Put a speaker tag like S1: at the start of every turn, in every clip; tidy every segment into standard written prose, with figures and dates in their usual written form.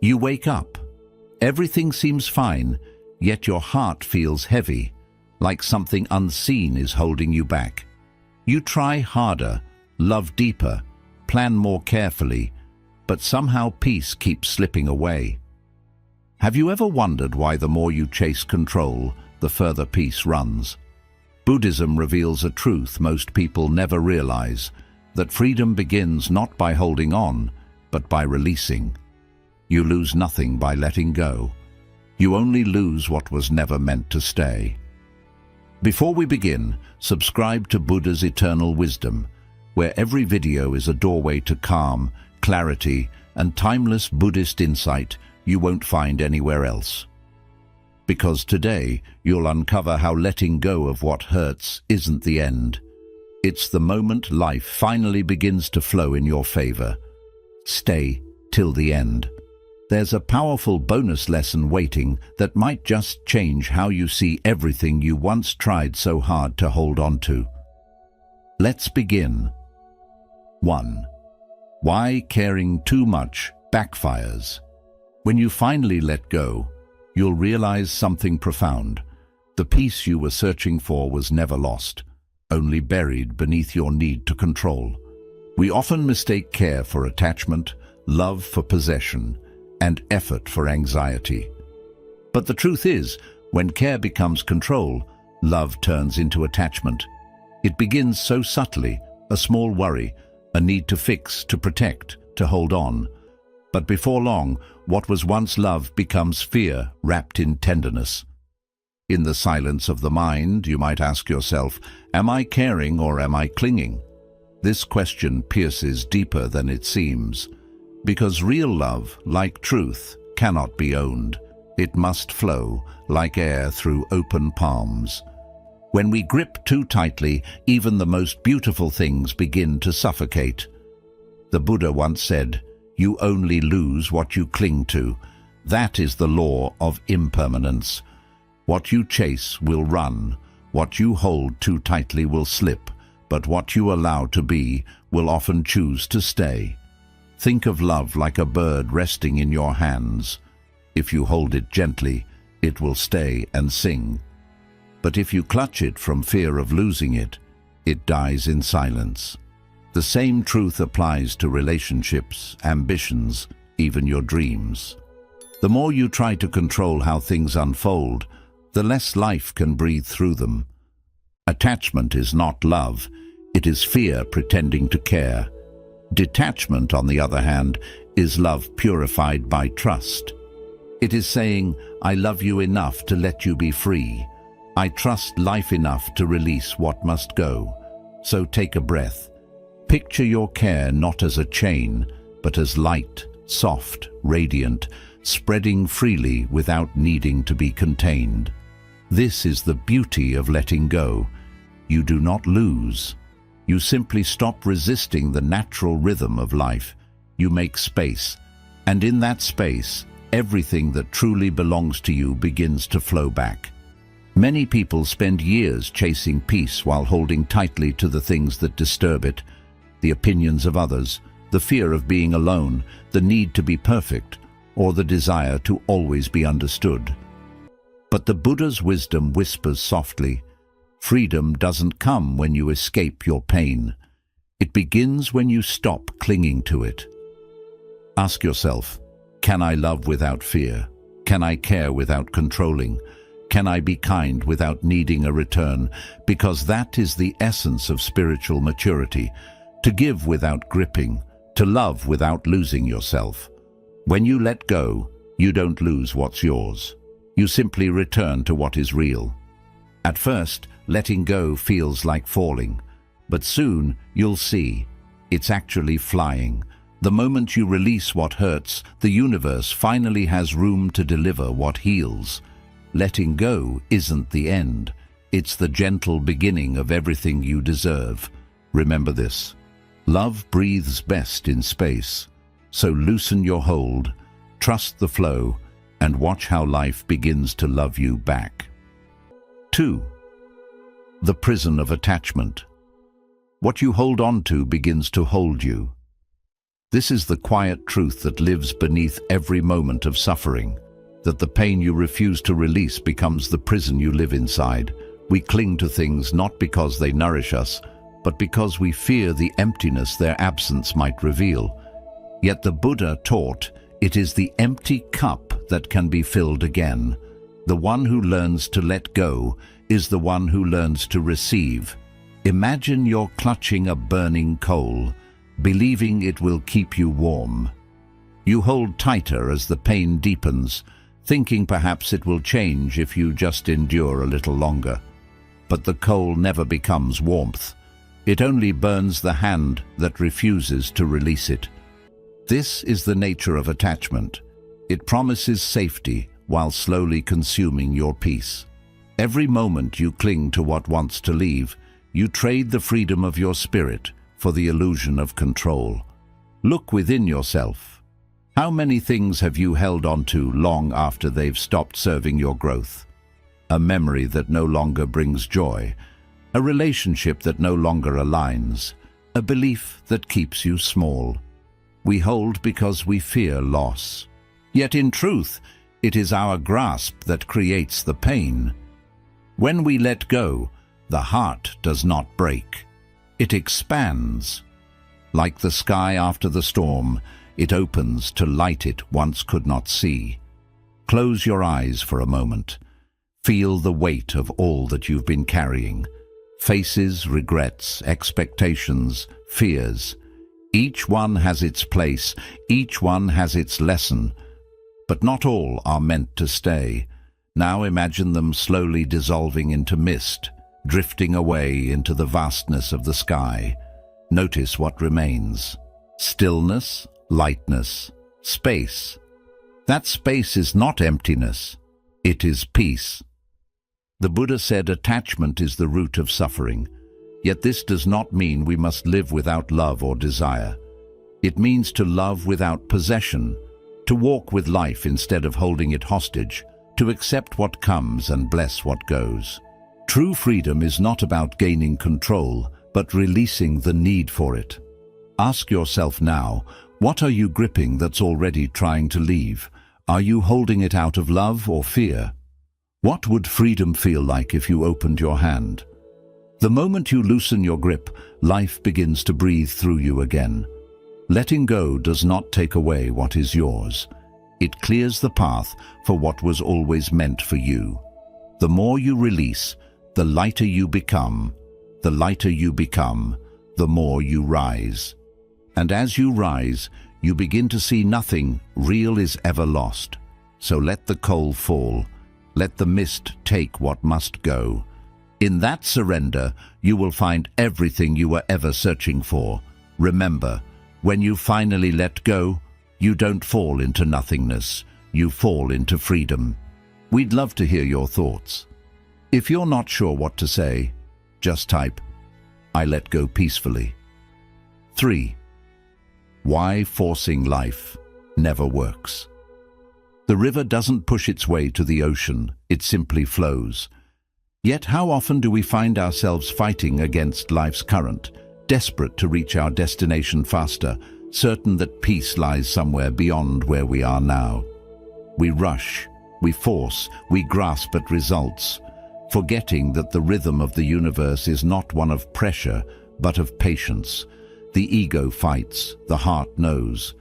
S1: You wake up. Everything seems fine, yet your heart feels heavy, like something unseen is holding you back. You try harder, love deeper, plan more carefully, but somehow peace keeps slipping away. Have you ever wondered why the more you chase control, the further peace runs? Buddhism reveals a truth most people never realize, that freedom begins not by holding on, but by releasing. You lose nothing by letting go. You only lose what was never meant to stay. Before we begin, subscribe to Buddha's Eternal Wisdom, where every video is a doorway to calm, clarity, and timeless Buddhist insight you won't find anywhere else. Because today, you'll uncover how letting go of what hurts isn't the end. It's the moment life finally begins to flow in your favor. Stay till the end. There's a powerful bonus lesson waiting that might just change how you see everything you once tried so hard to hold on to. Let's begin. 1. Why caring too much backfires. When you finally let go, you'll realize something profound. The peace you were searching for was never lost, only buried beneath your need to control. We often mistake care for attachment, love for possession, and effort for anxiety. But the truth is, when care becomes control, love turns into attachment. It begins so subtly, a small worry, a need to fix, to protect, to hold on. But before long, what was once love becomes fear wrapped in tenderness. In the silence of the mind, you might ask yourself, am I caring or am I clinging? This question pierces deeper than it seems. Because real love, like truth, cannot be owned. It must flow, like air through open palms. When we grip too tightly, even the most beautiful things begin to suffocate. The Buddha once said, "You only lose what you cling to." That is the law of impermanence. What you chase will run, what you hold too tightly will slip, but what you allow to be will often choose to stay. Think of love like a bird resting in your hands. If you hold it gently, it will stay and sing. But if you clutch it from fear of losing it, it dies in silence. The same truth applies to relationships, ambitions, even your dreams. The more you try to control how things unfold, the less life can breathe through them. Attachment is not love, it is fear pretending to care. Detachment, on the other hand, is love purified by trust. It is saying, I love you enough to let you be free. I trust life enough to release what must go. So take a breath. Picture your care not as a chain, but as light, soft, radiant, spreading freely without needing to be contained. This is the beauty of letting go. You do not lose. You simply stop resisting the natural rhythm of life. You make space, and in that space, everything that truly belongs to you begins to flow back. Many people spend years chasing peace while holding tightly to the things that disturb it, the opinions of others, the fear of being alone, the need to be perfect, or the desire to always be understood. But the Buddha's wisdom whispers softly, freedom doesn't come when you escape your pain. It begins when you stop clinging to it. Ask yourself, can I love without fear? Can I care without controlling? Can I be kind without needing a return? Because that is the essence of spiritual maturity, to give without gripping, to love without losing yourself. When you let go, you don't lose what's yours. You simply return to what is real. At first, letting go feels like falling, but soon you'll see it's actually flying. The moment you release what hurts, the universe finally has room to deliver what heals. Letting go isn't the end. It's the gentle beginning of everything you deserve. Remember this. Love breathes best in space. So loosen your hold, trust the flow, and watch how life begins to love you back. 2. The prison of attachment. What you hold on to begins to hold you. This is the quiet truth that lives beneath every moment of suffering, that the pain you refuse to release becomes the prison you live inside. We cling to things not because they nourish us, but because we fear the emptiness their absence might reveal. Yet the Buddha taught, it is the empty cup that can be filled again. The one who learns to let go is the one who learns to receive. Imagine you're clutching a burning coal, believing it will keep you warm. You hold tighter as the pain deepens, thinking perhaps it will change if you just endure a little longer. But the coal never becomes warmth. It only burns the hand that refuses to release it. This is the nature of attachment. It promises safety while slowly consuming your peace. Every moment you cling to what wants to leave, you trade the freedom of your spirit for the illusion of control. Look within yourself. How many things have you held on to long after they've stopped serving your growth? A memory that no longer brings joy, a relationship that no longer aligns, a belief that keeps you small. We hold because we fear loss. Yet in truth, it is our grasp that creates the pain. When we let go, the heart does not break. It expands. Like the sky after the storm, it opens to light it once could not see. Close your eyes for a moment. Feel the weight of all that you've been carrying. Faces, regrets, expectations, fears. Each one has its place, each one has its lesson. But not all are meant to stay. Now imagine them slowly dissolving into mist, drifting away into the vastness of the sky. Notice what remains. Stillness, lightness, space. That space is not emptiness. It is peace. The Buddha said attachment is the root of suffering. Yet this does not mean we must live without love or desire. It means to love without possession, to walk with life instead of holding it hostage, to accept what comes and bless what goes. True freedom is not about gaining control, but releasing the need for it. Ask yourself now, what are you gripping that's already trying to leave? Are you holding it out of love or fear? What would freedom feel like if you opened your hand? The moment you loosen your grip, life begins to breathe through you again. Letting go does not take away what is yours. It clears the path for what was always meant for you. The more you release, the lighter you become. The lighter you become, the more you rise. And as you rise, you begin to see nothing real is ever lost. So let the coal fall. Let the mist take what must go. In that surrender, you will find everything you were ever searching for. Remember, when you finally let go, you don't fall into nothingness. You fall into freedom. We'd love to hear your thoughts. If you're not sure what to say, just type, "I let go peacefully." 3. Why forcing life never works. The river doesn't push its way to the ocean, it simply flows. Yet how often do we find ourselves fighting against life's current, desperate to reach our destination faster, certain that peace lies somewhere beyond where we are now? We rush, we force, we grasp at results, forgetting that the rhythm of the universe is not one of pressure, but of patience. The ego fights, the heart knows.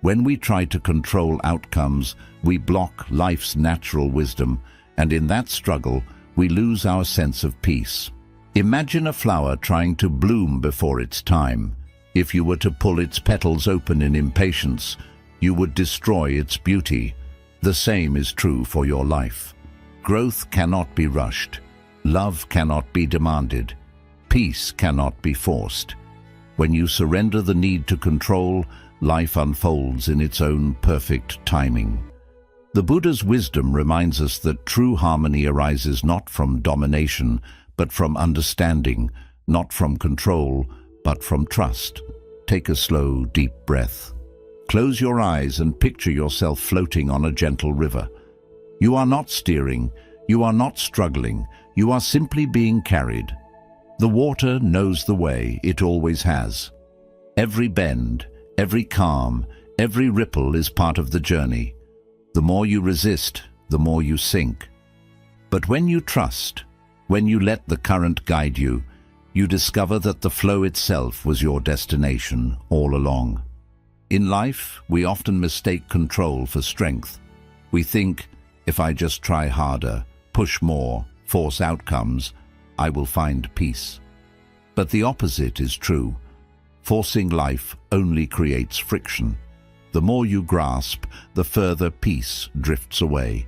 S1: When we try to control outcomes, we block life's natural wisdom, and in that struggle, we lose our sense of peace. Imagine a flower trying to bloom before its time. If you were to pull its petals open in impatience, you would destroy its beauty. The same is true for your life. Growth cannot be rushed. Love cannot be demanded. Peace cannot be forced. When you surrender the need to control, life unfolds in its own perfect timing. The Buddha's wisdom reminds us that true harmony arises not from domination, but from understanding, not from control, but from trust. Take a slow, deep breath. Close your eyes and picture yourself floating on a gentle river. You are not steering, you are not struggling, you are simply being carried. The water knows the way, it always has. Every bend, Every calm, every ripple is part of the journey. The more you resist, the more you sink. But when you trust, when you let the current guide you, you discover that the flow itself was your destination all along. In life, we often mistake control for strength. We think, if I just try harder, push more, force outcomes, I will find peace. But the opposite is true. Forcing life only creates friction. The more you grasp, the further peace drifts away.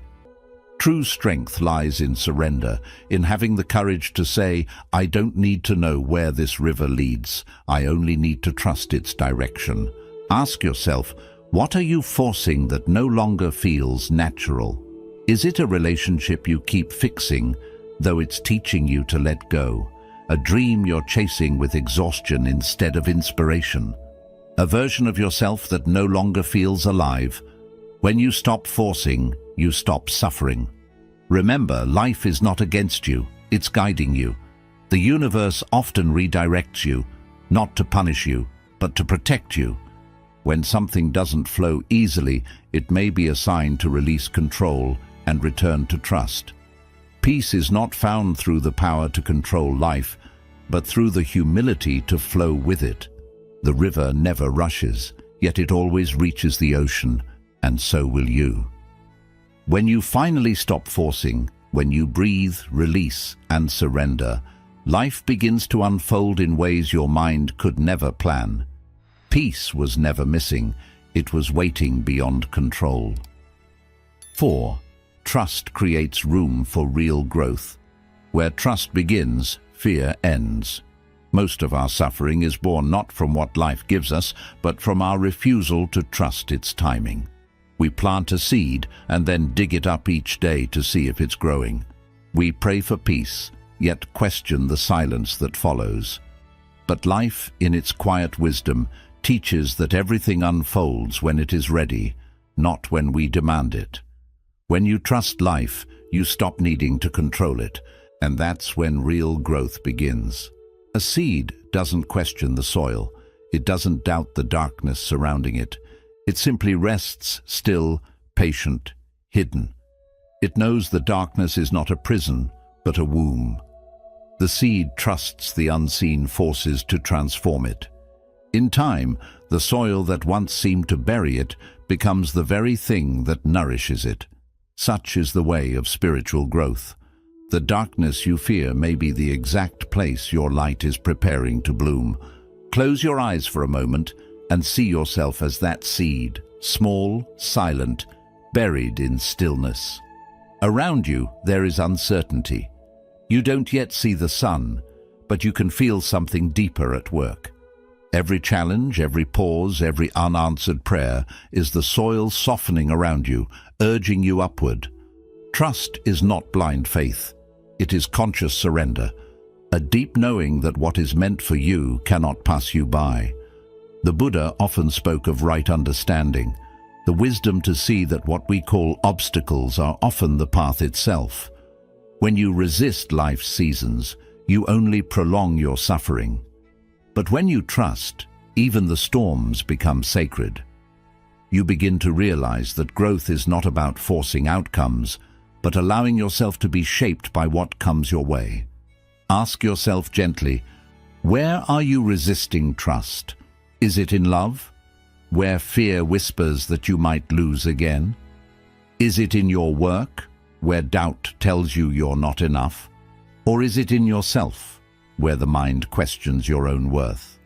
S1: True strength lies in surrender, in having the courage to say, I don't need to know where this river leads, I only need to trust its direction. Ask yourself, what are you forcing that no longer feels natural? Is it a relationship you keep fixing, though it's teaching you to let go? A dream you're chasing with exhaustion instead of inspiration? A version of yourself that no longer feels alive? When you stop forcing, you stop suffering. Remember, life is not against you, it's guiding you. The universe often redirects you, not to punish you, but to protect you. When something doesn't flow easily, it may be a sign to release control and return to trust. Peace is not found through the power to control life, but through the humility to flow with it. The river never rushes, yet it always reaches the ocean, and so will you. When you finally stop forcing, when you breathe, release, and surrender, life begins to unfold in ways your mind could never plan. Peace was never missing, it was waiting beyond control. 4. Trust creates room for real growth. Where trust begins, fear ends. Most of our suffering is born not from what life gives us, but from our refusal to trust its timing. We plant a seed and then dig it up each day to see if it's growing. We pray for peace, yet question the silence that follows. But life, in its quiet wisdom, teaches that everything unfolds when it is ready, not when we demand it. When you trust life, you stop needing to control it, and that's when real growth begins. A seed doesn't question the soil. It doesn't doubt the darkness surrounding it. It simply rests still, patient, hidden. It knows the darkness is not a prison, but a womb. The seed trusts the unseen forces to transform it. In time, the soil that once seemed to bury it becomes the very thing that nourishes it. Such is the way of spiritual growth. The darkness you fear may be the exact place your light is preparing to bloom. Close your eyes for a moment and see yourself as that seed, small, silent, buried in stillness. Around you, there is uncertainty. You don't yet see the sun, but you can feel something deeper at work. Every challenge, every pause, every unanswered prayer is the soil softening around you, urging you upward. Trust is not blind faith. It is conscious surrender, a deep knowing that what is meant for you cannot pass you by. The Buddha often spoke of right understanding, the wisdom to see that what we call obstacles are often the path itself. When you resist life's seasons, you only prolong your suffering. But when you trust, even the storms become sacred. You begin to realize that growth is not about forcing outcomes, but allowing yourself to be shaped by what comes your way. Ask yourself gently, where are you resisting trust? Is it in love, where fear whispers that you might lose again? Is it in your work, where doubt tells you you're not enough? Or is it in yourself, where the mind questions your own worth?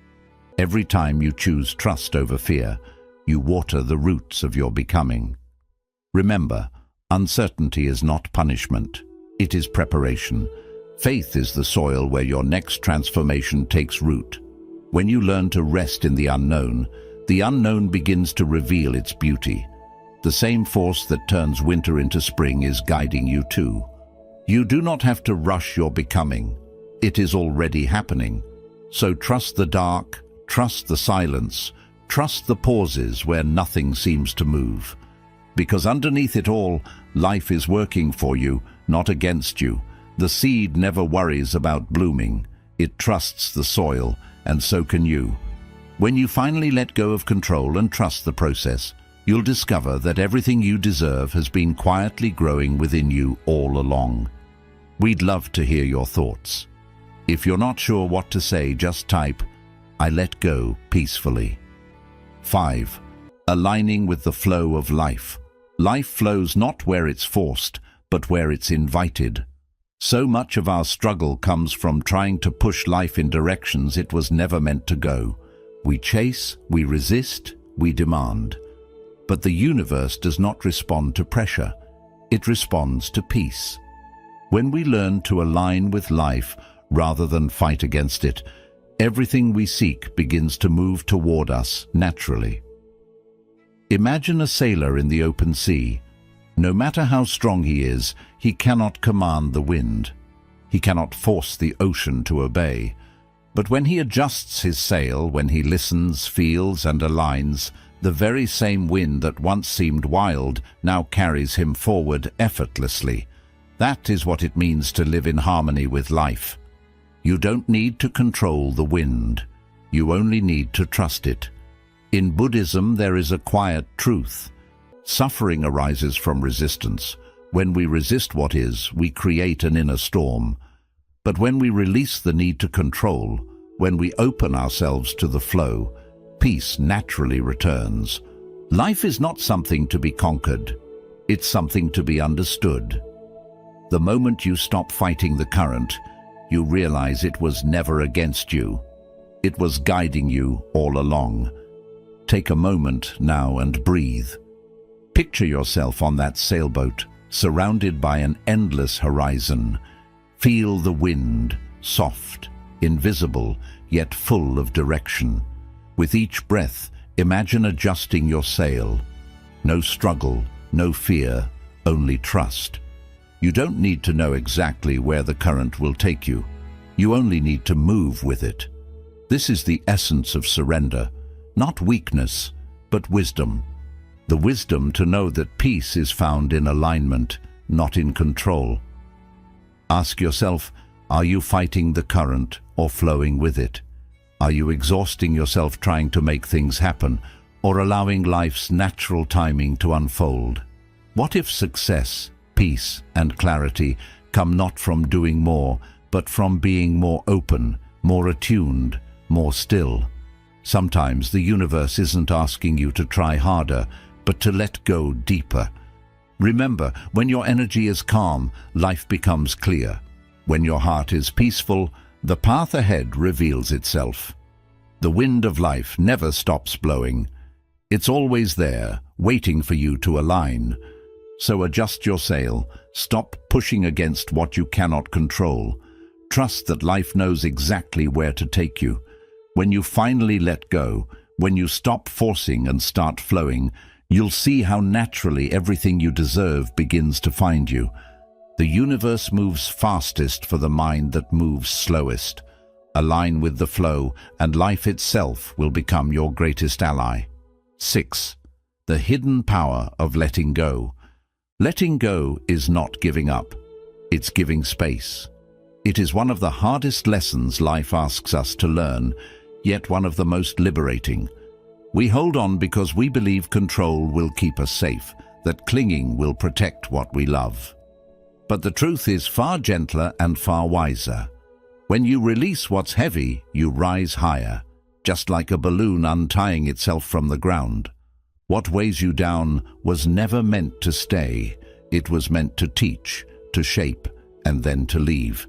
S1: Every time you choose trust over fear, you water the roots of your becoming. Remember, uncertainty is not punishment, it is preparation. Faith is the soil where your next transformation takes root. When you learn to rest in the unknown begins to reveal its beauty. The same force that turns winter into spring is guiding you too. You do not have to rush your becoming. It is already happening. So trust the dark, trust the silence, trust the pauses where nothing seems to move. Because underneath it all, life is working for you, not against you. The seed never worries about blooming. It trusts the soil, and so can you. When you finally let go of control and trust the process, you'll discover that everything you deserve has been quietly growing within you all along. We'd love to hear your thoughts. If you're not sure what to say, just type, "I let go peacefully." 5. Aligning with the flow of life. Life flows not where it's forced, but where it's invited. So much of our struggle comes from trying to push life in directions it was never meant to go. We chase, we resist, we demand. But the universe does not respond to pressure. It responds to peace. When we learn to align with life rather than fight against it, everything we seek begins to move toward us naturally. Imagine a sailor in the open sea. No matter how strong he is, he cannot command the wind. He cannot force the ocean to obey. But when he adjusts his sail, when he listens, feels, and aligns, the very same wind that once seemed wild now carries him forward effortlessly. That is what it means to live in harmony with life. You don't need to control the wind. You only need to trust it. In Buddhism, there is a quiet truth. Suffering arises from resistance. When we resist what is, we create an inner storm. But when we release the need to control, when we open ourselves to the flow, peace naturally returns. Life is not something to be conquered. It's something to be understood. The moment you stop fighting the current, you realize it was never against you. It was guiding you all along. Take a moment now and breathe. Picture yourself on that sailboat, surrounded by an endless horizon. Feel the wind, soft, invisible, yet full of direction. With each breath, imagine adjusting your sail. No struggle, no fear, only trust. You don't need to know exactly where the current will take you. You only need to move with it. This is the essence of surrender, not weakness, but wisdom. The wisdom to know that peace is found in alignment, not in control. Ask yourself, are you fighting the current or flowing with it? Are you exhausting yourself trying to make things happen, or allowing life's natural timing to unfold? What if success, peace, and clarity come not from doing more, but from being more open, more attuned, more still? Sometimes the universe isn't asking you to try harder, but to let go deeper. Remember, when your energy is calm, life becomes clear. When your heart is peaceful, the path ahead reveals itself. The wind of life never stops blowing. It's always there, waiting for you to align. So adjust your sail, stop pushing against what you cannot control. Trust that life knows exactly where to take you. When you finally let go, when you stop forcing and start flowing, you'll see how naturally everything you deserve begins to find you. The universe moves fastest for the mind that moves slowest. Align with the flow, and life itself will become your greatest ally. 6. The hidden power of letting go. Letting go is not giving up. It's giving space. It is one of the hardest lessons life asks us to learn, yet one of the most liberating. We hold on because we believe control will keep us safe, that clinging will protect what we love. But the truth is far gentler and far wiser. When you release what's heavy, you rise higher, just like a balloon untying itself from the ground. What weighs you down was never meant to stay. It was meant to teach, to shape, and then to leave.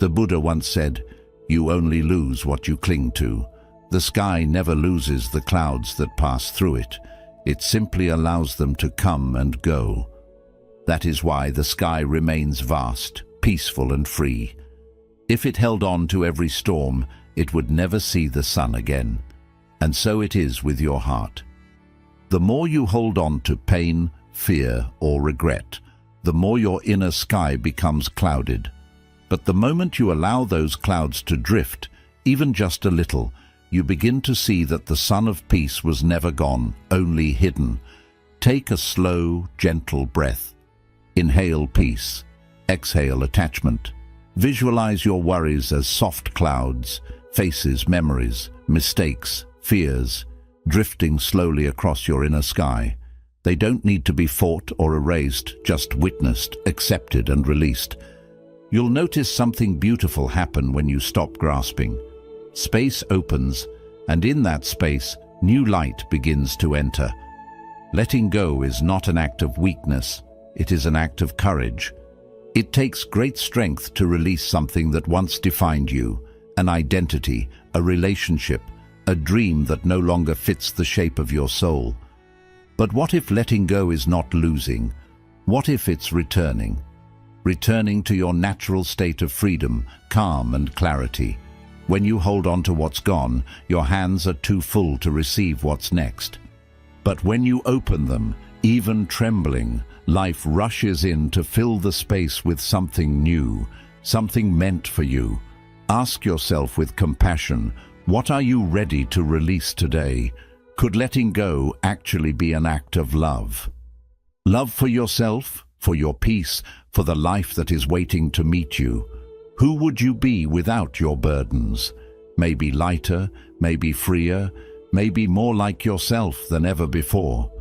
S1: The Buddha once said, "You only lose what you cling to." The sky never loses the clouds that pass through it. It simply allows them to come and go. That is why the sky remains vast, peaceful and free. If it held on to every storm, it would never see the sun again. And so it is with your heart. The more you hold on to pain, fear, or regret, the more your inner sky becomes clouded. But the moment you allow those clouds to drift, even just a little, you begin to see that the sun of peace was never gone, only hidden. Take a slow, gentle breath. Inhale peace. Exhale attachment. Visualize your worries as soft clouds, faces, memories, mistakes, fears, drifting slowly across your inner sky. They don't need to be fought or erased, just witnessed, accepted and released. You'll notice something beautiful happen when you stop grasping. Space opens, and in that space, new light begins to enter. Letting go is not an act of weakness, it is an act of courage. It takes great strength to release something that once defined you, an identity, a relationship, a dream that no longer fits the shape of your soul. But what if letting go is not losing? What if it's returning? Returning to your natural state of freedom, calm and clarity. When you hold on to what's gone, your hands are too full to receive what's next. But when you open them, even trembling, life rushes in to fill the space with something new, something meant for you. Ask yourself with compassion, what are you ready to release today? Could letting go actually be an act of love? Love for yourself, for your peace, for the life that is waiting to meet you. Who would you be without your burdens? Maybe lighter, maybe freer, maybe more like yourself than ever before.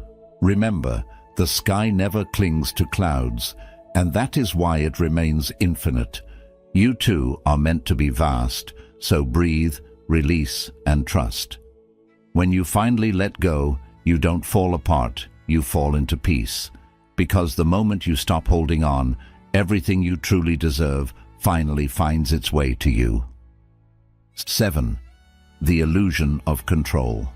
S1: Remember, the sky never clings to clouds, and that is why it remains infinite. You too are meant to be vast, so breathe, release, and trust. When you finally let go, you don't fall apart, you fall into peace. Because the moment you stop holding on, everything you truly deserve finally finds its way to you. 7. The illusion of control.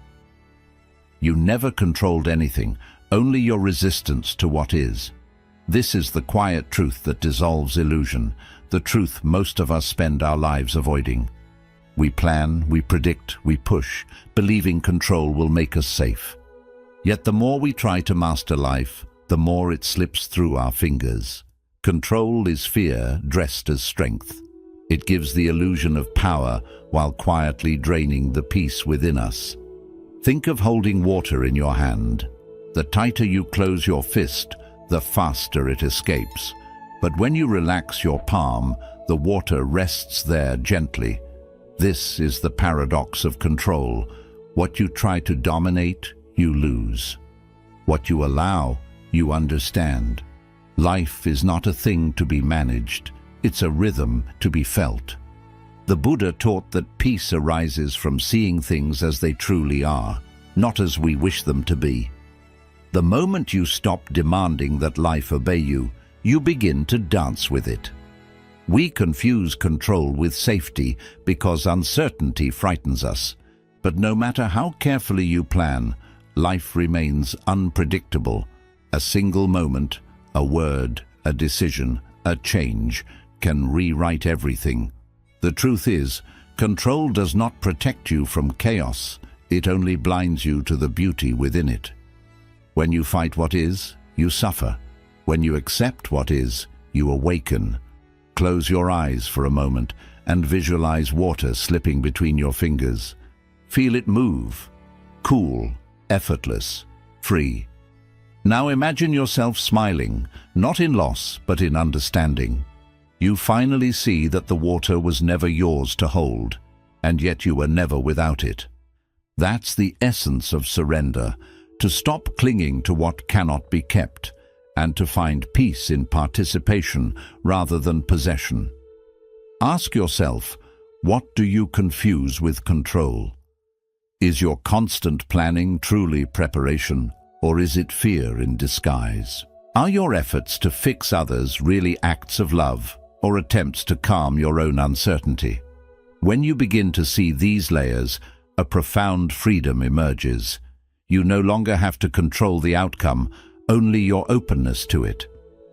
S1: You never controlled anything, only your resistance to what is. This is the quiet truth that dissolves illusion, the truth most of us spend our lives avoiding. We plan, we predict, we push, believing control will make us safe. Yet the more we try to master life, the more it slips through our fingers. Control is fear dressed as strength. It gives the illusion of power while quietly draining the peace within us. Think of holding water in your hand. The tighter you close your fist, the faster it escapes. But when you relax your palm, the water rests there gently. This is the paradox of control. What you try to dominate, you lose. What you allow, you understand. Life is not a thing to be managed. It's a rhythm to be felt. The Buddha taught that peace arises from seeing things as they truly are, not as we wish them to be. The moment you stop demanding that life obey you, you begin to dance with it. We confuse control with safety because uncertainty frightens us. But no matter how carefully you plan, life remains unpredictable. A single moment, a word, a decision, a change can rewrite everything. The truth is, control does not protect you from chaos. It only blinds you to the beauty within it. When you fight what is, you suffer. When you accept what is, you awaken. Close your eyes for a moment and visualize water slipping between your fingers. Feel it move, cool, effortless, free. Now imagine yourself smiling, not in loss, but in understanding. You finally see that the water was never yours to hold, and yet you were never without it. That's the essence of surrender, to stop clinging to what cannot be kept, and to find peace in participation rather than possession. Ask yourself, what do you confuse with control? Is your constant planning truly preparation, or is it fear in disguise? Are your efforts to fix others really acts of love, or attempts to calm your own uncertainty? When you begin to see these layers, a profound freedom emerges. You no longer have to control the outcome, only your openness to it.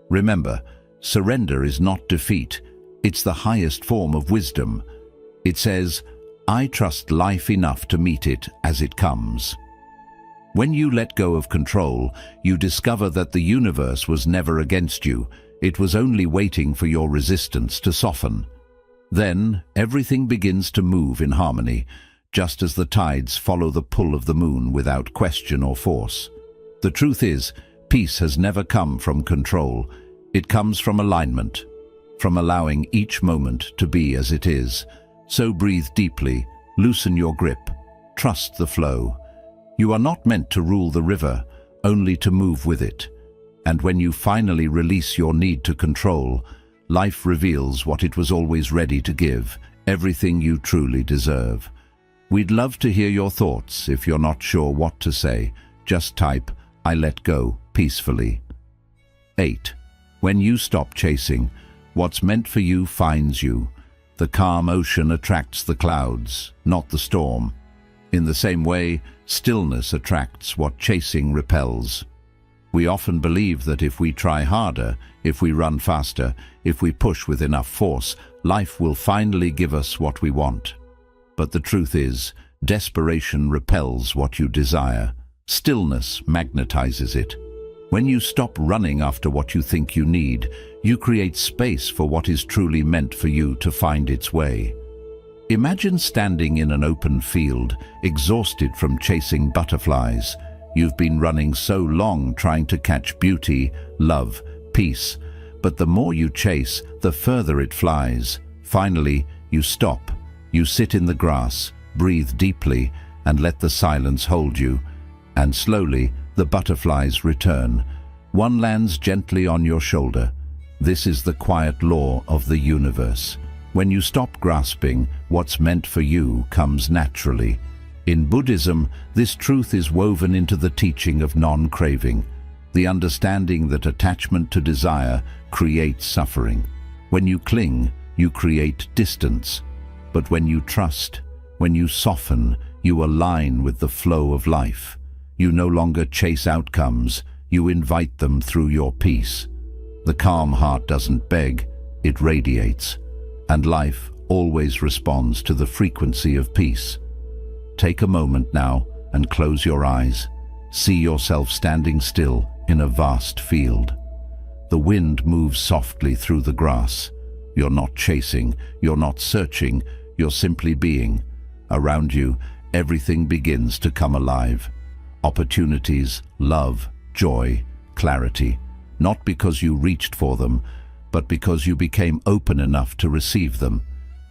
S1: Remember, surrender is not defeat. It's the highest form of wisdom. It says, I trust life enough to meet it as it comes. When you let go of control, you discover that the universe was never against you. It was only waiting for your resistance to soften. Then, everything begins to move in harmony, just as the tides follow the pull of the moon without question or force. The truth is, peace has never come from control. It comes from alignment, from allowing each moment to be as it is. So breathe deeply, loosen your grip, trust the flow. You are not meant to rule the river, only to move with it. And when you finally release your need to control, life reveals what it was always ready to give, everything you truly deserve. We'd love to hear your thoughts. If you're not sure what to say, just type, "I let go," peacefully. 8. When you stop chasing, what's meant for you finds you. The calm ocean attracts the clouds, not the storm. In the same way, stillness attracts what chasing repels. We often believe that if we try harder, if we run faster, if we push with enough force, life will finally give us what we want. But the truth is, desperation repels what you desire. Stillness magnetizes it. When you stop running after what you think you need, you create space for what is truly meant for you to find its way. Imagine standing in an open field, exhausted from chasing butterflies. You've been running so long trying to catch beauty, love, peace. But the more you chase, the further it flies. Finally, you stop. You sit in the grass, breathe deeply, and let the silence hold you. And slowly, the butterflies return. One lands gently on your shoulder. This is the quiet law of the universe. When you stop grasping, what's meant for you comes naturally. In Buddhism, this truth is woven into the teaching of non-craving, the understanding that attachment to desire creates suffering. When you cling, you create distance. But when you trust, when you soften, you align with the flow of life. You no longer chase outcomes, you invite them through your peace. The calm heart doesn't beg, it radiates. And life always responds to the frequency of peace. Take a moment now and close your eyes. See yourself standing still in a vast field. The wind moves softly through the grass. You're not chasing, you're not searching, you're simply being. Around you, everything begins to come alive. Opportunities, love, joy, clarity. Not because you reached for them, but because you became open enough to receive them.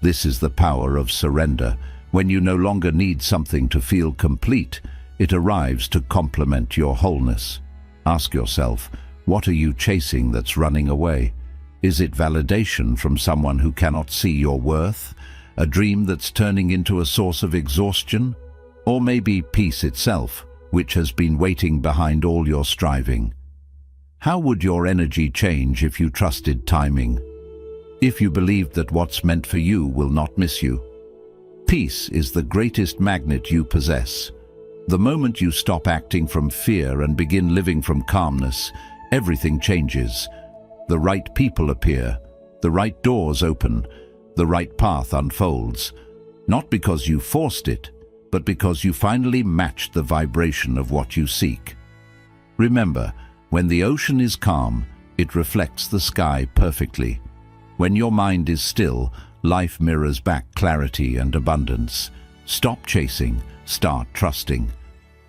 S1: This is the power of surrender. When you no longer need something to feel complete, it arrives to complement your wholeness. Ask yourself, what are you chasing that's running away? Is it validation from someone who cannot see your worth? A dream that's turning into a source of exhaustion? Or maybe peace itself, which has been waiting behind all your striving? How would your energy change if you trusted timing? If you believed that what's meant for you will not miss you? Peace is the greatest magnet you possess. The moment you stop acting from fear and begin living from calmness, everything changes. The right people appear, the right doors open, the right path unfolds. Not because you forced it, but because you finally matched the vibration of what you seek. Remember, when the ocean is calm, it reflects the sky perfectly. When your mind is still, life mirrors back clarity and abundance. Stop chasing, start trusting.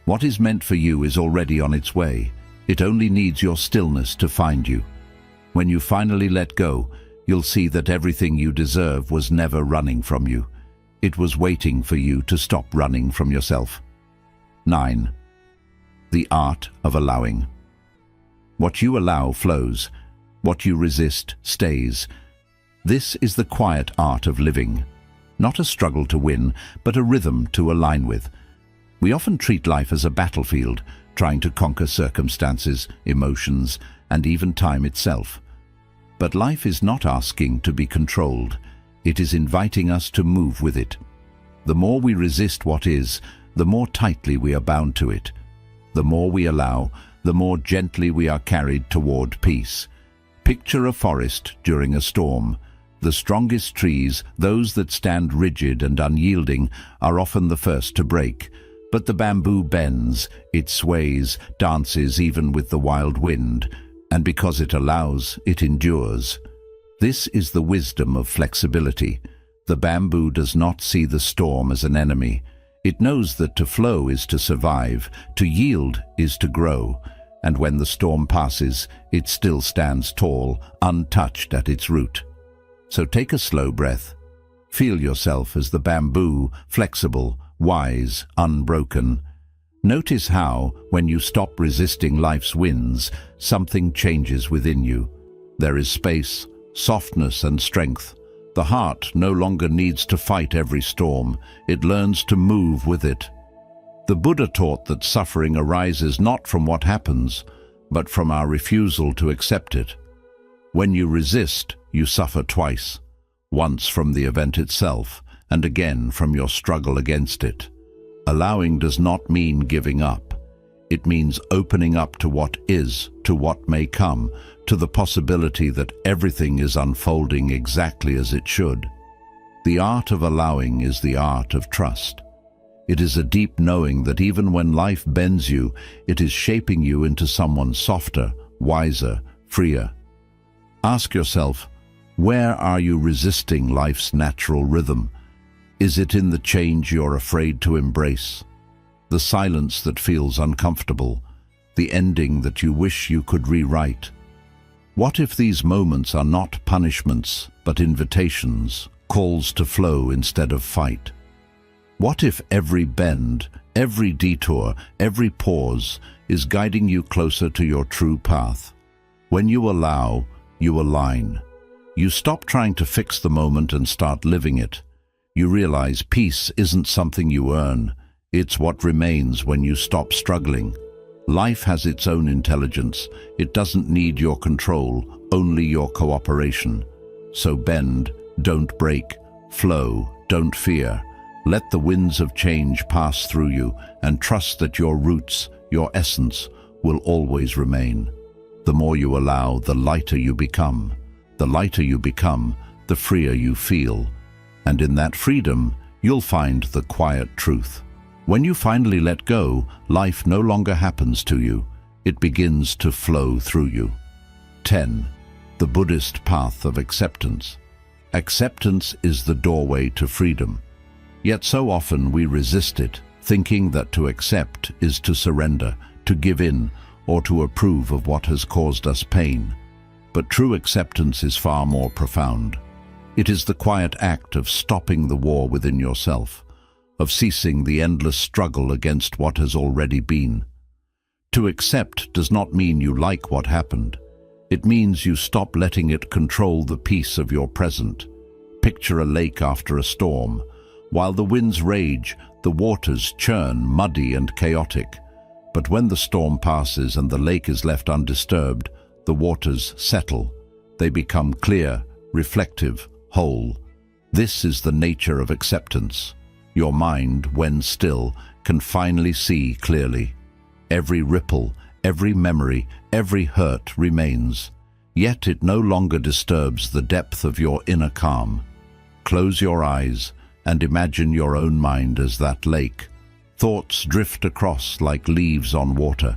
S1: What is meant for you is already on its way. It only needs your stillness to find you. When you finally let go, you'll see that everything you deserve was never running from you. It was waiting for you to stop running from yourself. 9. The art of allowing. What you allow flows. What you resist stays. This is the quiet art of living. Not a struggle to win, but a rhythm to align with. We often treat life as a battlefield, trying to conquer circumstances, emotions, and even time itself. But life is not asking to be controlled. It is inviting us to move with it. The more we resist what is, the more tightly we are bound to it. The more we allow, the more gently we are carried toward peace. Picture a forest during a storm. The strongest trees, those that stand rigid and unyielding, are often the first to break. But the bamboo bends, it sways, dances even with the wild wind, and because it allows, it endures. This is the wisdom of flexibility. The bamboo does not see the storm as an enemy. It knows that to flow is to survive, to yield is to grow, and when the storm passes, it still stands tall, untouched at its root. So take a slow breath. Feel yourself as the bamboo, flexible, wise, unbroken. Notice how, when you stop resisting life's winds, something changes within you. There is space, softness and strength. The heart no longer needs to fight every storm. It learns to move with it. The Buddha taught that suffering arises not from what happens, but from our refusal to accept it. When you resist, you suffer twice, once from the event itself, and again from your struggle against it. Allowing does not mean giving up. It means opening up to what is, to what may come, to the possibility that everything is unfolding exactly as it should. The art of allowing is the art of trust. It is a deep knowing that even when life bends you, it is shaping you into someone softer, wiser, freer. Ask yourself, where are you resisting life's natural rhythm? Is it in the change you're afraid to embrace? The silence that feels uncomfortable? The ending that you wish you could rewrite? What if these moments are not punishments, but invitations, calls to flow instead of fight? What if every bend, every detour, every pause is guiding you closer to your true path? When you allow, you align. You stop trying to fix the moment and start living it. You realize peace isn't something you earn. It's what remains when you stop struggling. Life has its own intelligence. It doesn't need your control, only your cooperation. So bend, don't break. Flow, don't fear. Let the winds of change pass through you and trust that your roots, your essence, will always remain. The more you allow, the lighter you become. The lighter you become, the freer you feel. And in that freedom, you'll find the quiet truth. When you finally let go, life no longer happens to you. It begins to flow through you. 10. The Buddhist path of acceptance. Acceptance is the doorway to freedom. Yet so often we resist it, thinking that to accept is to surrender, to give in, or to approve of what has caused us pain. But true acceptance is far more profound. It is the quiet act of stopping the war within yourself, of ceasing the endless struggle against what has already been. To accept does not mean you like what happened. It means you stop letting it control the peace of your present. Picture a lake after a storm. While the winds rage, the waters churn, muddy and chaotic. But when the storm passes and the lake is left undisturbed, the waters settle. They become clear, reflective, whole. This is the nature of acceptance. Your mind, when still, can finally see clearly. Every ripple, every memory, every hurt remains. Yet it no longer disturbs the depth of your inner calm. Close your eyes and imagine your own mind as that lake. Thoughts drift across like leaves on water.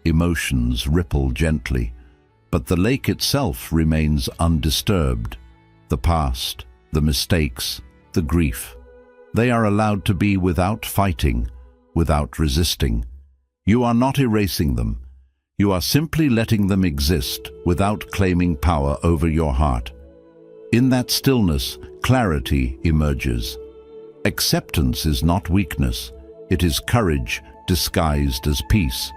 S1: Emotions ripple gently. But the lake itself remains undisturbed. The past, the mistakes, the grief. They are allowed to be without fighting, without resisting. You are not erasing them. You are simply letting them exist without claiming power over your heart. In that stillness, clarity emerges. Acceptance is not weakness. It is courage disguised as peace.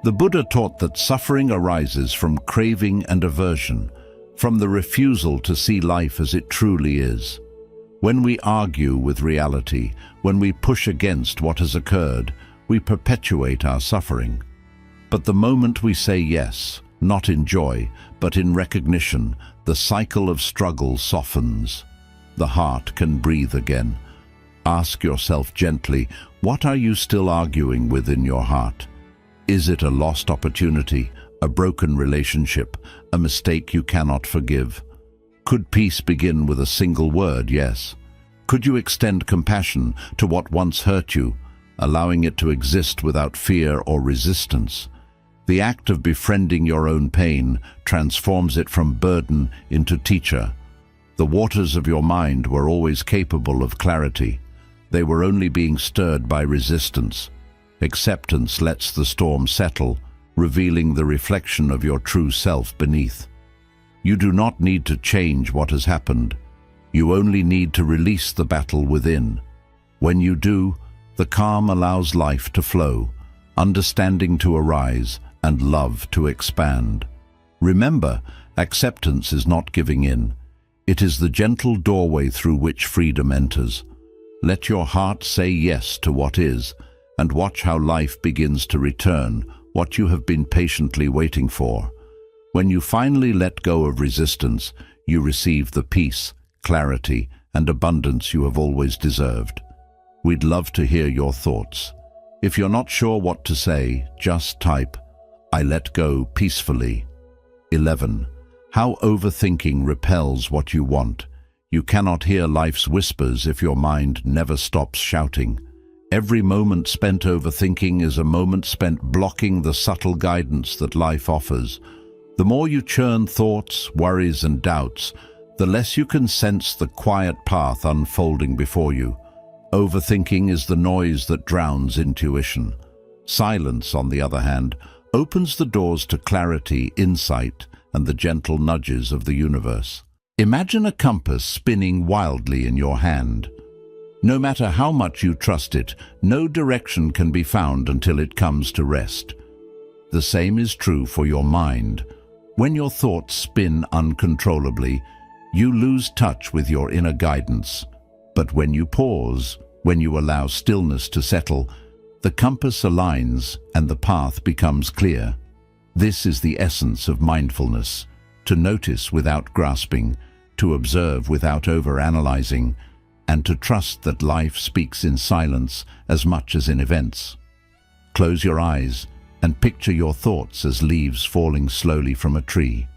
S1: The Buddha taught that suffering arises from craving and aversion, from the refusal to see life as it truly is. When we argue with reality, when we push against what has occurred, we perpetuate our suffering. But the moment we say yes, not in joy, but in recognition, the cycle of struggle softens. The heart can breathe again. Ask yourself gently, what are you still arguing with in your heart? Is it a lost opportunity, a broken relationship, a mistake you cannot forgive? Could peace begin with a single word, yes? Could you extend compassion to what once hurt you, allowing it to exist without fear or resistance? The act of befriending your own pain transforms it from burden into teacher. The waters of your mind were always capable of clarity. They were only being stirred by resistance. Acceptance lets the storm settle, revealing the reflection of your true self beneath. You do not need to change what has happened. You only need to release the battle within. When you do, The calm allows life to flow, understanding to arise, and love to expand. Remember, acceptance is not giving in. It is the gentle doorway through which freedom enters. Let your heart say yes to what is, and watch how life begins to return what you have been patiently waiting for. When you finally let go of resistance, you receive the peace, clarity, and abundance you have always deserved. We'd love to hear your thoughts. If you're not sure what to say, just type, "I let go peacefully." 11. How overthinking repels what you want. You cannot hear life's whispers if your mind never stops shouting. Every moment spent overthinking is a moment spent blocking the subtle guidance that life offers. The more you churn thoughts, worries, and doubts, the less you can sense the quiet path unfolding before you. Overthinking is the noise that drowns intuition. Silence, on the other hand, opens the doors to clarity, insight, and the gentle nudges of the universe. Imagine a compass spinning wildly in your hand. No matter how much you trust it, no direction can be found until it comes to rest. The same is true for your mind. When your thoughts spin uncontrollably, you lose touch with your inner guidance. But when you pause, when you allow stillness to settle, the compass aligns and the path becomes clear. This is the essence of mindfulness: to notice without grasping, to observe without overanalyzing, and to trust that life speaks in silence as much as in events. Close your eyes and picture your thoughts as leaves falling slowly from a tree.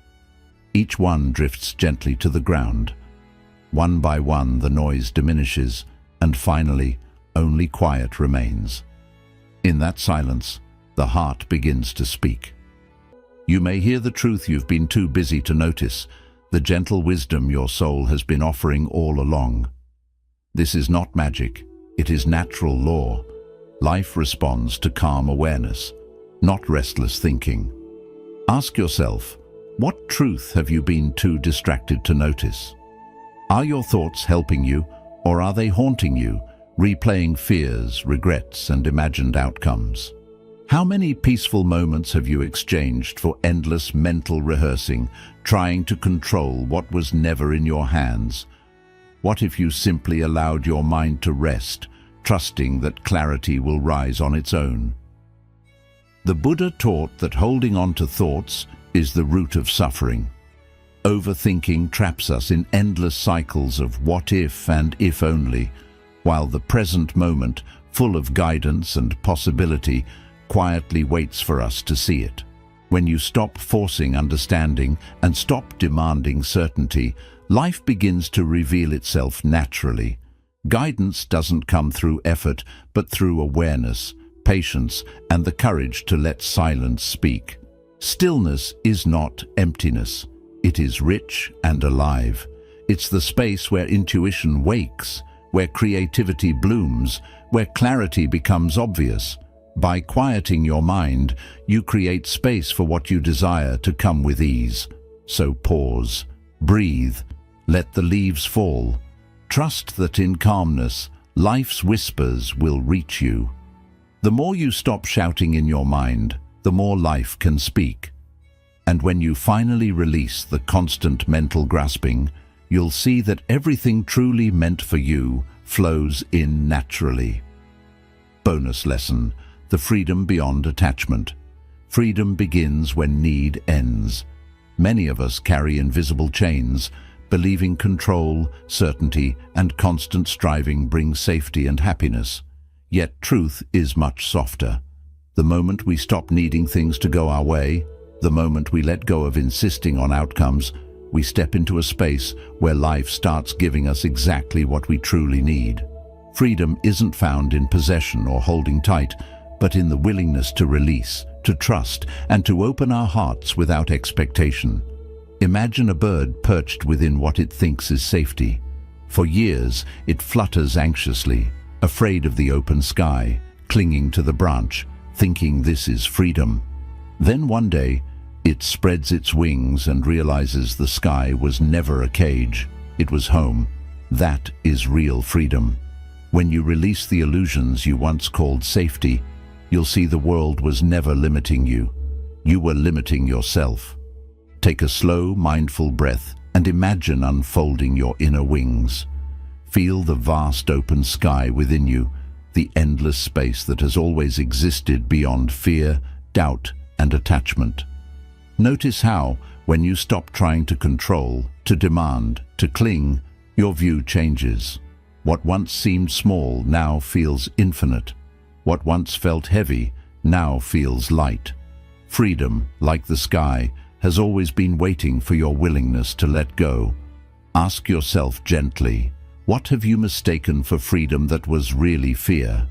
S1: Each one drifts gently to the ground. One by one, the noise diminishes, and finally, only quiet remains. In that silence, the heart begins to speak. You may hear the truth you've been too busy to notice, the gentle wisdom your soul has been offering all along. This is not magic, it is natural law. Life responds to calm awareness, not restless thinking. Ask yourself, what truth have you been too distracted to notice? Are your thoughts helping you, or are they haunting you, replaying fears, regrets, and imagined outcomes? How many peaceful moments have you exchanged for endless mental rehearsing, trying to control what was never in your hands? What if you simply allowed your mind to rest, trusting that clarity will rise on its own? The Buddha taught that holding on to thoughts is the root of suffering. Overthinking traps us in endless cycles of what if and if only, while the present moment, full of guidance and possibility, quietly waits for us to see it. When you stop forcing understanding and stop demanding certainty, life begins to reveal itself naturally. Guidance doesn't come through effort, but through awareness, patience, and the courage to let silence speak. Stillness is not emptiness. It is rich and alive. It's the space where intuition wakes, where creativity blooms, where clarity becomes obvious. By quieting your mind, you create space for what you desire to come with ease. So pause, breathe, let the leaves fall. Trust that in calmness, life's whispers will reach you. The more you stop shouting in your mind, the more life can speak. And when you finally release the constant mental grasping, you'll see that everything truly meant for you flows in naturally. Bonus lesson: the freedom beyond attachment. Freedom begins when need ends. Many of us carry invisible chains, believing control, certainty, and constant striving bring safety and happiness. Yet truth is much softer. The moment we stop needing things to go our way, the moment we let go of insisting on outcomes, we step into a space where life starts giving us exactly what we truly need. Freedom isn't found in possession or holding tight, but in the willingness to release, to trust, and to open our hearts without expectation. Imagine a bird perched within what it thinks is safety. For years, it flutters anxiously, afraid of the open sky, clinging to the branch, thinking this is freedom. Then one day, it spreads its wings and realizes the sky was never a cage. It was home. That is real freedom. When you release the illusions you once called safety, you'll see the world was never limiting you. You were limiting yourself. Take a slow, mindful breath and imagine unfolding your inner wings. Feel the vast open sky within you, the endless space that has always existed beyond fear, doubt, and attachment. Notice how, when you stop trying to control, to demand, to cling, your view changes. What once seemed small now feels infinite. What once felt heavy now feels light. Freedom, like the sky, has always been waiting for your willingness to let go. Ask yourself gently, what have you mistaken for freedom that was really fear?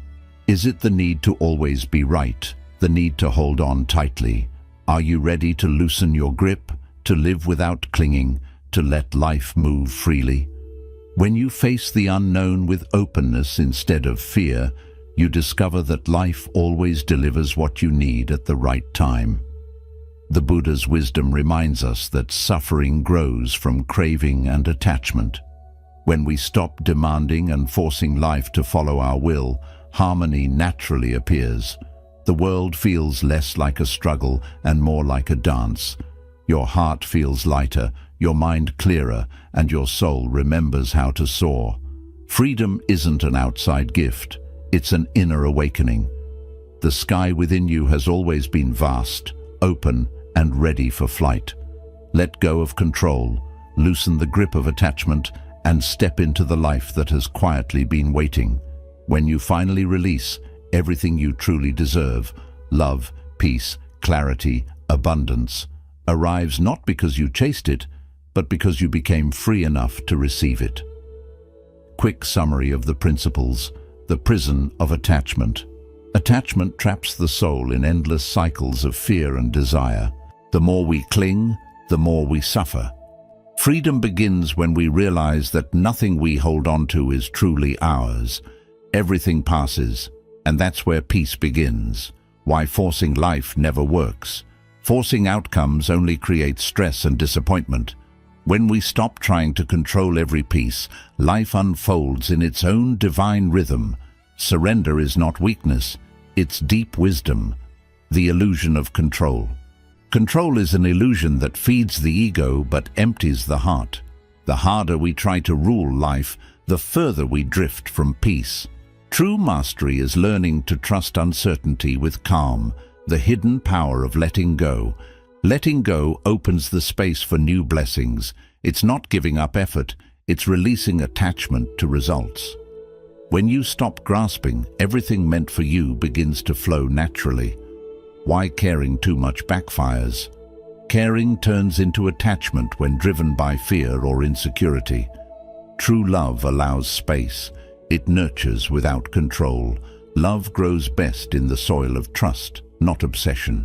S1: Is it the need to always be right, the need to hold on tightly? Are you ready to loosen your grip, to live without clinging, to let life move freely? When you face the unknown with openness instead of fear, you discover that life always delivers what you need at the right time. The Buddha's wisdom reminds us that suffering grows from craving and attachment. When we stop demanding and forcing life to follow our will, harmony naturally appears. The world feels less like a struggle and more like a dance. Your heart feels lighter, your mind clearer, and your soul remembers how to soar. Freedom isn't an outside gift, it's an inner awakening. The sky within you has always been vast, open, and ready for flight. Let go of control, loosen the grip of attachment, and step into the life that has quietly been waiting. When you finally release everything you truly deserve, love, peace, clarity, abundance, arrives not because you chased it, but because you became free enough to receive it. Quick summary of the principles: the prison of attachment. Attachment traps the soul in endless cycles of fear and desire. The more we cling, the more we suffer. Freedom begins when we realize that nothing we hold on to is truly ours. Everything passes, and that's where peace begins. Why forcing life never works. Forcing outcomes only creates stress and disappointment. When we stop trying to control every piece, life unfolds in its own divine rhythm. Surrender is not weakness, it's deep wisdom. The illusion of control. Control is an illusion that feeds the ego but empties the heart. The harder we try to rule life, the further we drift from peace. True mastery is learning to trust uncertainty with calm, the hidden power of letting go. Letting go opens the space for new blessings. It's not giving up effort, it's releasing attachment to results. When you stop grasping, everything meant for you begins to flow naturally. Why caring too much backfires? Caring turns into attachment when driven by fear or insecurity. True love allows space. It nurtures without control. Love grows best in the soil of trust, not obsession.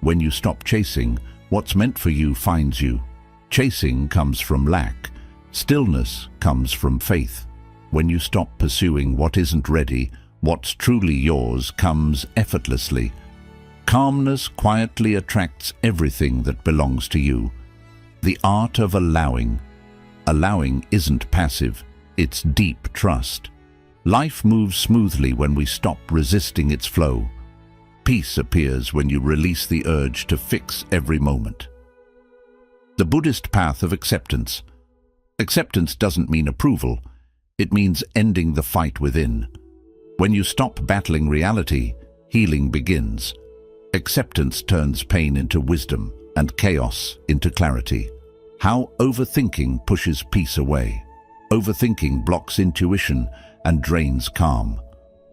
S1: When you stop chasing, what's meant for you finds you. Chasing comes from lack. Stillness comes from faith. When you stop pursuing what isn't ready, what's truly yours comes effortlessly. Calmness quietly attracts everything that belongs to you. The art of allowing. Allowing isn't passive, it's deep trust. Life moves smoothly when we stop resisting its flow. Peace appears when you release the urge to fix every moment. The Buddhist path of acceptance. Acceptance doesn't mean approval, it means ending the fight within. When you stop battling reality, healing begins. Acceptance turns pain into wisdom and chaos into clarity. How overthinking pushes peace away. Overthinking blocks intuition and drains calm.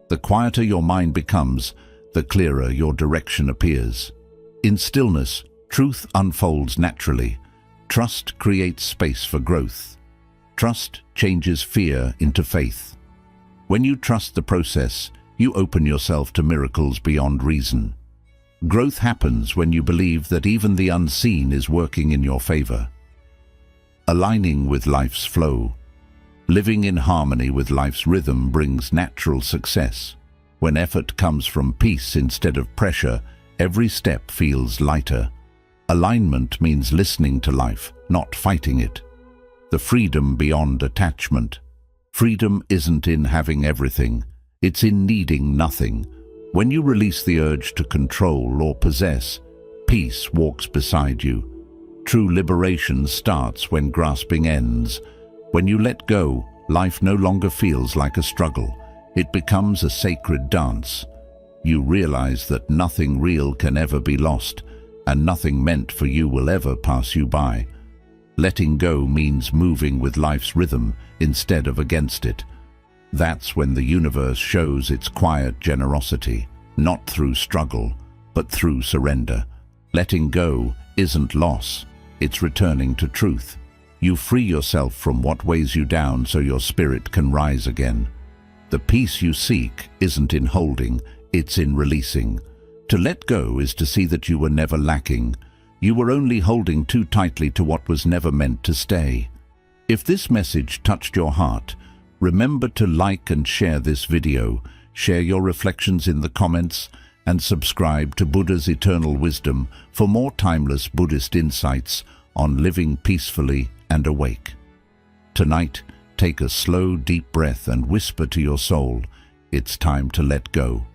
S1: The quieter your mind becomes, the clearer your direction appears. In stillness, truth unfolds naturally. Trust creates space for growth. Trust changes fear into faith. When you trust the process, you open yourself to miracles beyond reason. Growth happens when you believe that even the unseen is working in your favor. Aligning with life's flow. Living in harmony with life's rhythm brings natural success. When effort comes from peace instead of pressure, every step feels lighter. Alignment means listening to life, not fighting it. The freedom beyond attachment. Freedom isn't in having everything, it's in needing nothing. When you release the urge to control or possess, peace walks beside you. True liberation starts when grasping ends. When you let go, life no longer feels like a struggle. It becomes a sacred dance. You realize that nothing real can ever be lost, and nothing meant for you will ever pass you by. Letting go means moving with life's rhythm instead of against it. That's when the universe shows its quiet generosity, not through struggle, but through surrender. Letting go isn't loss, it's returning to truth. You free yourself from what weighs you down so your spirit can rise again. The peace you seek isn't in holding, it's in releasing. To let go is to see that you were never lacking. You were only holding too tightly to what was never meant to stay. If this message touched your heart, remember to like and share this video, share your reflections in the comments, and subscribe to Buddha's Eternal Wisdom for more timeless Buddhist insights on living peacefully and awake. Tonight, take a slow, deep breath and whisper to your soul, it's time to let go.